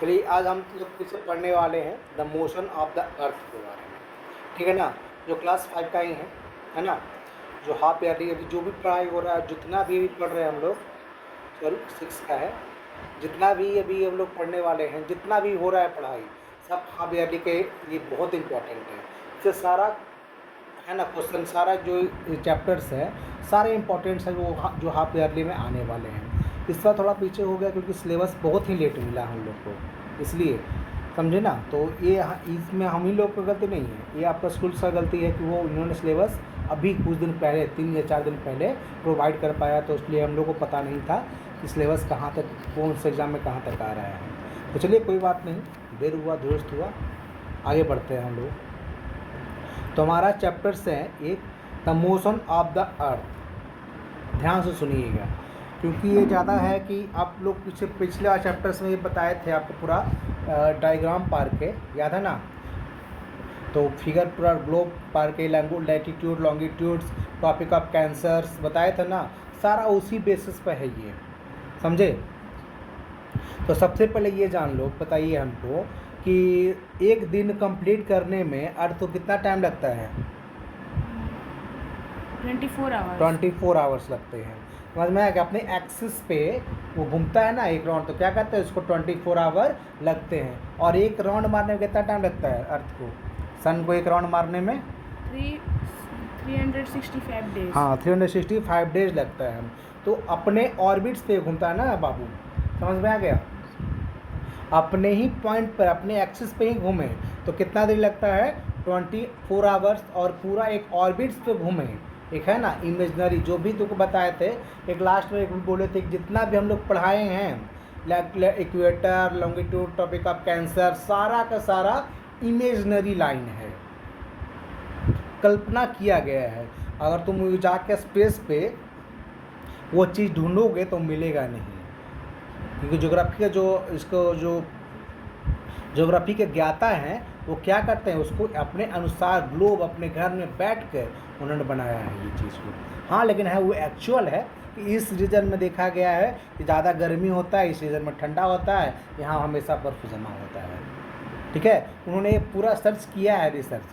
चलिए आज हम लोग फिर से पढ़ने वाले हैं the motion of the earth के बारे में, ठीक है ना। जो क्लास 5 का ही है ना। जो हाफ ईयरली अभी जो भी पढ़ाई हो रहा है, जितना भी पढ़ रहे हैं हम लोग, सॉरी 6 का है, जितना भी अभी हम लोग पढ़ने वाले हैं, जितना भी हो रहा है पढ़ाई, सब हाफ ईयरली के लिए बहुत इम्पोर्टेंट है। इससे सारा है ना क्वेश्चन, सारा जो चैप्टर्स है सारे इम्पोर्टेंट्स हैं वो जो हाफ ईयरली में आने वाले हैं। इस बार थोड़ा पीछे हो गया क्योंकि सिलेबस बहुत ही लेट मिला हम लोग को, इसलिए समझे ना। तो ये इसमें हम ही लोग की गलती नहीं है, ये आपका स्कूल का गलती है कि वो इन्होंने सिलेबस अभी कुछ दिन पहले 3 या 4 दिन पहले प्रोवाइड कर पाया, तो इसलिए हम लोग को पता नहीं था कि सिलेबस कहाँ तक, कौन से एग्ज़ाम में कहाँ तक आ रहा है। तो चलिए कोई बात नहीं, देर हुआ दुरुस्त हुआ, आगे बढ़ते हैं हम लोग। तो हमारा चैप्टर्स है एक the motion of the earth. ध्यान से सुनिएगा क्योंकि ये ज़्यादा है कि आप लोग पिछले चैप्टर्स में ये बताए थे आपको पूरा डायग्राम पार के, याद है ना। तो फिगर पूरा ग्लोब पार के, latitude longitudes, topic of cancers बताए थे ना, सारा उसी बेसिस पर है ये, समझे। तो सबसे पहले ये जान लो, बताइए हमको कि एक दिन कंप्लीट करने में अर्थ को कितना टाइम लगता है? 24 आवर्स लगते हैं। समझ में आया कि अपने एक्सिस पे वो घूमता है ना एक राउंड, तो क्या कहते हैं उसको 24 आवर लगते हैं। और एक राउंड मारने में कितना टाइम लगता है अर्थ को, सन को एक राउंड मारने में? 365 डेज। हाँ 365 डेज लगता है। तो अपने ऑर्बिट्स पे घूमता है ना बाबू, समझ में आ गया। अपने ही पॉइंट पर, अपने एक्सिस पे ही घूमे तो कितना देर लगता है? 24 आवर्स। और पूरा एक ऑर्बिट्स पे घूमे, एक है ना इमेजनरी, जो भी तुमको बताए थे, एक लास्ट में एक बोले थे जितना भी हम लोग पढ़ाए हैं, equator, longitude, topic of cancer, सारा का सारा इमेजनरी लाइन है, कल्पना किया गया है। अगर तुम जाके स्पेस पे वो चीज़ ढूंढोगे तो मिलेगा नहीं, क्योंकि ज्योग्राफी का जो ज्योग्राफी के ज्ञाता हैं वो क्या करते हैं, उसको अपने अनुसार ग्लोब अपने घर में बैठ कर उन्होंने बनाया है ये चीज़ को। हाँ लेकिन है वो एक्चुअल है कि इस रीजन में देखा गया है कि ज़्यादा गर्मी होता है, इस रीजन में ठंडा होता है, यहाँ हमेशा बर्फ जमा होता है, ठीक है। उन्होंने ये पूरा सर्च किया है, रिसर्च,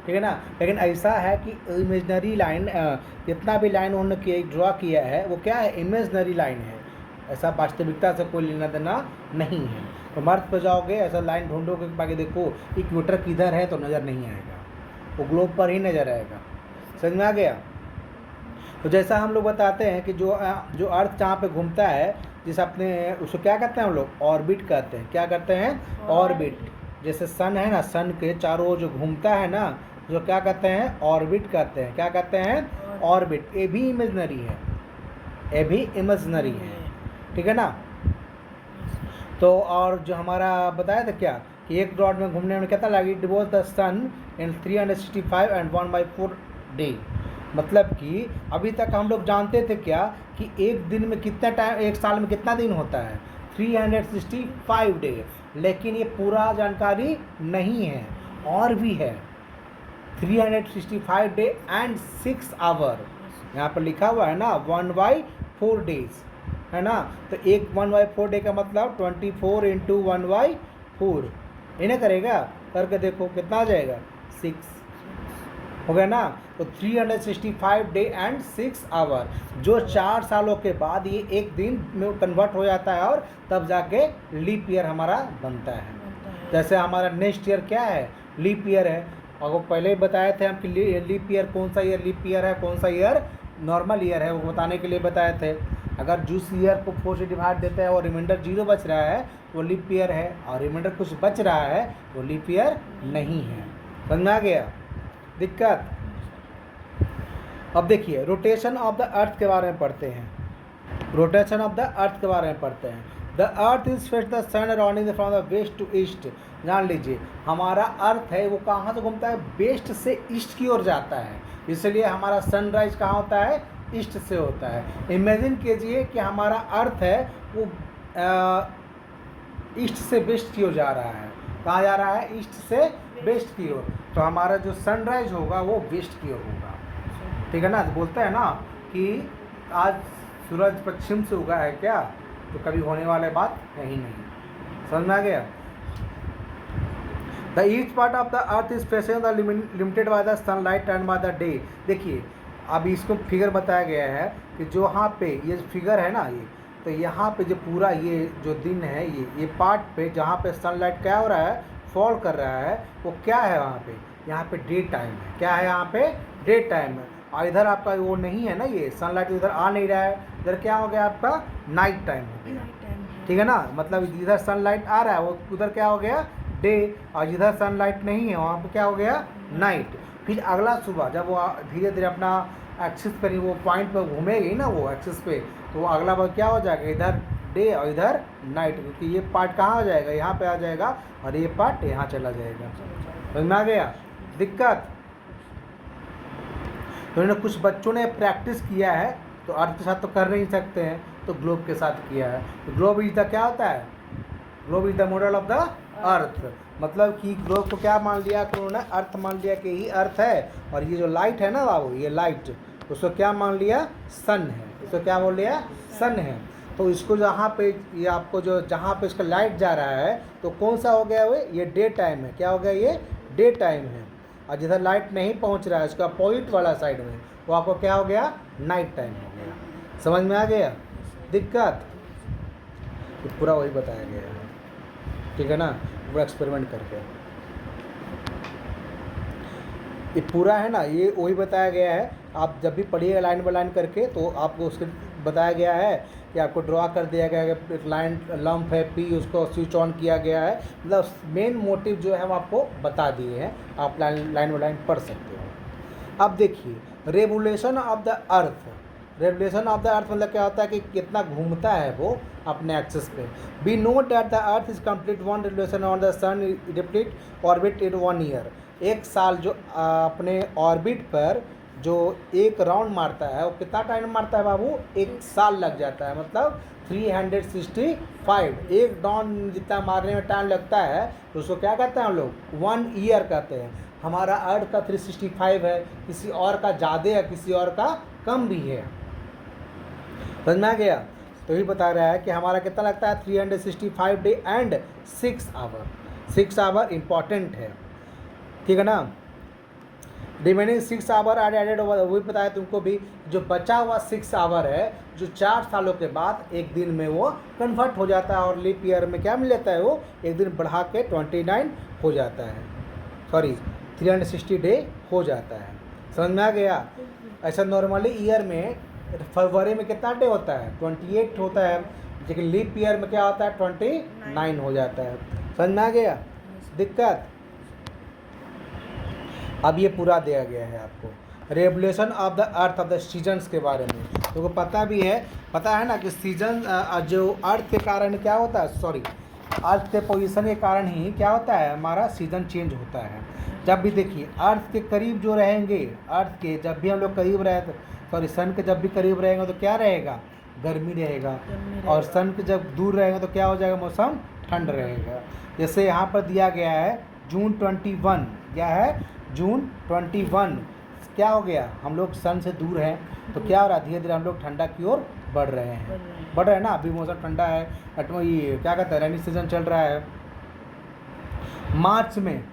ठीक है ना। लेकिन ऐसा है कि इमेजनरी लाइन, जितना भी लाइन उन्होंने ड्रॉ किया है वो क्या है, इमेजनरी लाइन है, ऐसा वास्तविकता से कोई लेना देना नहीं है। तो मर्थ पर जाओगे ऐसा लाइन ढूंढोगे, बाकी देखो इक्वेटर किधर है तो नज़र नहीं आएगा, वो ग्लोब पर ही नज़र आएगा, समझ में आ गया। तो जैसा हम लोग बताते हैं कि जो अर्थ जहाँ पे घूमता है, जिस अपने उसको क्या कहते हैं हम लोग, ऑर्बिट कहते हैं। क्या कहते हैं? ऑर्बिट। जैसे सन है ना, सन के चारों ओर जो घूमता है ना, जो क्या कहते हैं, ऑर्बिट कहते हैं। क्या कहते हैं? ऑर्बिट। ये भी इमेजनरी है, ये भी इमेजनरी है, ठीक है ना। तो और जो हमारा बताया था क्या कि एक रॉड में घूमने में कितना लगा, it was the sun in 365 and 1/4 day. मतलब कि अभी तक हम लोग जानते थे क्या कि एक दिन में कितना टाइम, एक साल में कितना दिन होता है, 365 डे। लेकिन ये पूरा जानकारी नहीं है, और भी है 365 डे एंड 6 आवर। यहाँ पर लिखा हुआ है ना 1/4 डेज, है ना। तो एक 1/4 डे का मतलब 24 × 1/4 इन्हें करेगा, करके देखो कितना आ जाएगा, 6 हो गया ना। तो 365 डे एंड 6 आवर, जो 4 सालों के बाद ये एक दिन में कन्वर्ट हो जाता है और तब जाके लीप ईयर हमारा बनता है। जैसे हमारा नेक्स्ट ईयर क्या है, लीप ईयर है। और पहले ही बताए थे हम कि लीप ईयर कौन सा ईयर लीप ईयर है, कौन सा ईयर नॉर्मल ईयर है, वो बताने के लिए बताए थे। अगर जिस ईयर को 4 से डिवाइड देता है और रिमाइंडर 0 बच रहा है वो लीप ईयर है, और रिमाइंडर कुछ बच रहा है वो लीप ईयर नहीं है। समझ में आ गया दिक्कत। अब देखिए रोटेशन ऑफ द अर्थ के बारे में पढ़ते हैं, रोटेशन ऑफ द अर्थ के बारे में पढ़ते हैं। The earth is face the sun arounding from the west to east. जान लीजिए हमारा अर्थ है वो कहाँ से घूमता है, वेस्ट से ईस्ट की ओर जाता है, इसलिए हमारा सनराइज कहाँ होता है, ईस्ट से होता है। इमेजिन कीजिए कि हमारा अर्थ है वो ईस्ट से वेस्ट की ओर जा रहा है। कहाँ जा रहा है? ईस्ट से वेस्ट की ओर। तो हमारा जो सनराइज होगा वो वेस्ट की ओर होगा, ठीक है ना। तो बोलते हैं ना कि आज सूरज पश्चिम से उगा है क्या, तो कभी होने वाले बात है ही नहीं। समझ में आ गया। The each part of the earth is facing the limited by the sunlight and by the day. देखिए अब इसको फिगर बताया गया है कि जो यहाँ पे ये फिगर है ना ये, तो यहाँ पे जो पूरा ये जो दिन है ये पार्ट पे जहाँ पे सनलाइट क्या हो रहा है, फॉल कर रहा है, वो क्या है वहाँ पे, यहाँ पे डे टाइम है। क्या है यहाँ पे, डे टाइम है। और इधर आपका वो नहीं है ना, ये सनलाइट इधर आ नहीं रहा है, इधर क्या हो गया आपका नाइट टाइम हो गया। ठीक है ना, मतलब इधर सनलाइट आ रहा है, वो उधर क्या हो गया डे, और जिधर सनलाइट नहीं है वहाँ पे क्या हो गया नाइट। फिर अगला सुबह जब वो धीरे धीरे अपना एक्सिस पर वो पॉइंट पर घूमेगी ना वो एक्सिस पे, तो वो अगला बार क्या हो जाएगा, इधर डे और इधर नाइट, क्योंकि ये पार्ट कहाँ आ जाएगा, यहाँ पे आ जाएगा, और ये पार्ट यहाँ चला जाएगा। समझ में आ गया दिक्कत। तो इन्होंने कुछ बच्चों ने प्रैक्टिस किया है, तो अर्थ के साथ तो कर नहीं सकते हैं, तो ग्लोब के साथ किया है। तो ग्लोब इज द क्या होता है, globe is the model of the earth. मतलब कि ग्लोब को क्या मान लिया कि उन्होंने, अर्थ मान लिया कि ही अर्थ है, और ये जो लाइट है ना बाबू, ये लाइट उसको क्या मान लिया, सन है। इसको क्या बोल लिया, सन है। तो इसको जहाँ पे ये आपको जो जहाँ पे इसका लाइट जा रहा है, तो कौन सा हो गया वो, ये डे टाइम है। क्या हो गया, ये डे टाइम है। और जिधर लाइट नहीं पहुँच रहा है इसका अपोजिट वाला साइड में, वो आपको क्या हो गया, नाइट टाइम हो गया। समझ में आ गया दिक्कत। तो पूरा वही बताया गया है, ठीक है ना, पूरा एक्सपेरिमेंट करके ये पूरा है ना, ये वही बताया गया है। आप जब भी पढ़िएगा लाइन बाय लाइन करके, तो आपको उसके बताया गया है कि आपको ड्रॉ कर दिया गया है कि लाइन लंप है पी, उसको स्विच ऑन किया गया है। मतलब मेन मोटिव जो है वो आपको बता दिए हैं, आप लाइन बाय लाइन पढ़ सकते हो। अब देखिए revolution of the earth. Revolution of the earth मतलब क्या होता है कि कितना घूमता है वो अपने एक्सिस पे। We know that the earth is complete one revolution on the sun repeat orbit in 1 year. एक साल जो अपने ऑर्बिट पर जो एक राउंड मारता है, वो कितना टाइम मारता है बाबू, एक साल लग जाता है। मतलब 365, एक राउंड जितना मारने में टाइम लगता है, तो उसको क्या कहते हैं हम लोग, 1 ईयर कहते हैं। हमारा अर्थ का 365 है, किसी और का ज़्यादा है, किसी और का कम भी है। समझ में आ गया। तो ये बता रहा है कि हमारा कितना लगता है, 365 day and 6 hour. 6 hour important है, ठीक है ना। Remaining 6 hour are added over, वही बताया तुमको भी, जो बचा हुआ 6 आवर है, जो 4 सालों के बाद एक दिन में वो कन्वर्ट हो जाता है, और लीप ईयर में क्या मिल जाता है, वो एक दिन बढ़ा के 29 हो जाता है, सॉरी 360 डे हो जाता है। समझ में आ गया। ऐसा नॉर्मली ईयर में फरवरी में कितना डे होता है, 28 होता है, लेकिन लीप ईयर में क्या होता है, 29 हो जाता है। समझ में आ गया दिक्कत। अब ये पूरा दिया गया है आपको revolution of the earth of the seasons के बारे में। तो पता भी है, पता है ना कि सीजन जो अर्थ के कारण क्या होता है, सॉरी अर्थ के पोजीशन के कारण ही क्या होता है, हमारा सीज़न चेंज होता है। जब भी देखिए अर्थ के करीब जो रहेंगे, अर्थ के जब भी हम लोग करीब रहे, सॉरी सन के जब भी करीब रहेंगे तो क्या रहेगा, गर्मी रहेगा, और सन के जब दूर रहेंगे तो क्या हो जाएगा, मौसम ठंड रहेगा। जैसे यहाँ पर दिया गया है जून 21, क्या है जून 21, क्या हो गया, हम लोग सन से दूर हैं, तो क्या हो रहा है, धीरे धीरे हम लोग ठंडा की ओर बढ़ रहे हैं ना। अभी मौसम ठंडा है, ये क्या कहते हैं, रेनी सीजन चल रहा है। मार्च में